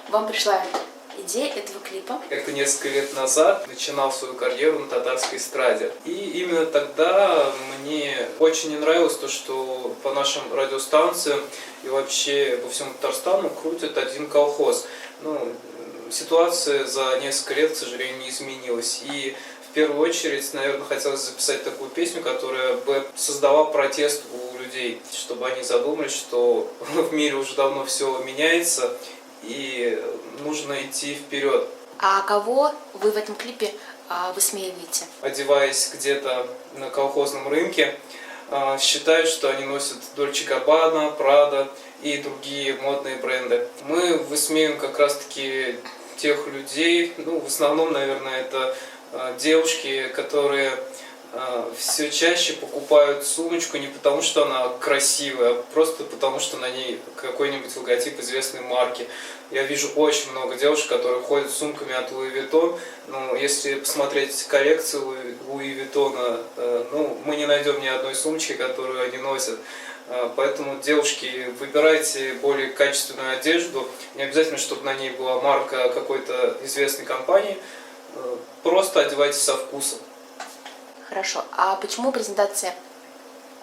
вам пришла идея этого клипа? Как-то несколько лет назад начинал свою карьеру на татарской эстраде. И именно тогда мне очень не нравилось то, что по нашим радиостанциям и вообще по всему Татарстану крутят один колхоз. Ситуация за несколько лет, к сожалению, не изменилась. И в первую очередь, наверное, хотелось записать такую песню, которая бы создала протест у людей, чтобы они задумались, что в мире уже давно все меняется и нужно идти вперед. А кого вы в этом клипе высмеиваете? Одеваясь где-то на колхозном рынке, считают, что они носят Dolce Gabbana, Prada и другие модные бренды. Мы высмеиваем как раз-таки тех людей, в основном, наверное, это девушки, которые все чаще покупают сумочку не потому, что она красивая, а просто потому, что на ней какой-нибудь логотип известной марки. Я вижу очень много девушек, которые ходят с сумками от Louis Vuitton. Но если посмотреть коллекцию Louis Vuitton, мы не найдем ни одной сумочки, которую они носят. Поэтому, девушки, выбирайте более качественную одежду. Не обязательно, чтобы на ней была марка какой-то известной компании. Просто одевайтесь со вкусом. Хорошо. А почему презентация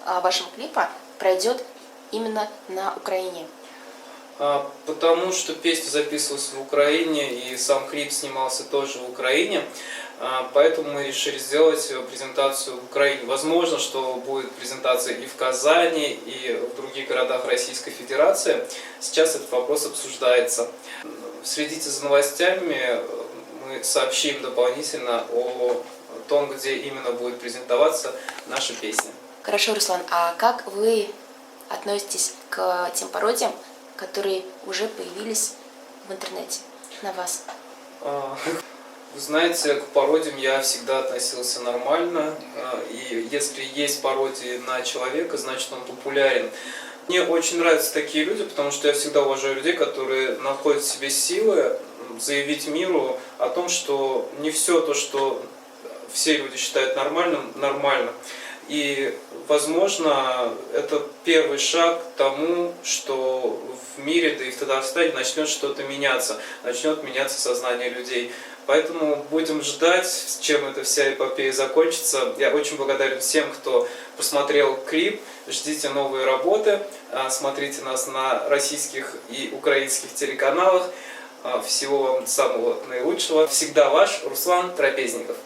вашего клипа пройдет именно на Украине? Потому что песня записывалась в Украине и сам клип снимался тоже в Украине. Поэтому мы решили сделать презентацию в Украине. Возможно, что будет презентация и в Казани, и в других городах Российской Федерации. Сейчас этот вопрос обсуждается. Следите за новостями, мы сообщим дополнительно о том, где именно будет презентоваться наша песня. Хорошо, Руслан, а как вы относитесь к тем пародиям, которые уже появились в интернете на вас? Вы знаете, к пародиям я всегда относился нормально, и если есть пародии на человека, значит он популярен. Мне очень нравятся такие люди, потому что я всегда уважаю людей, которые находят в себе силы заявить миру о том, что не все то, что все люди считают нормальным, нормально. И, возможно, это первый шаг к тому, что в мире, да и в Татарстане начнет что-то меняться, начнет меняться сознание людей. Поэтому будем ждать, с чем эта вся эпопея закончится. Я очень благодарен всем, кто посмотрел клип. Ждите новые работы, смотрите нас на российских и украинских телеканалах. Всего вам самого наилучшего. Всегда ваш Руслан Трапезников.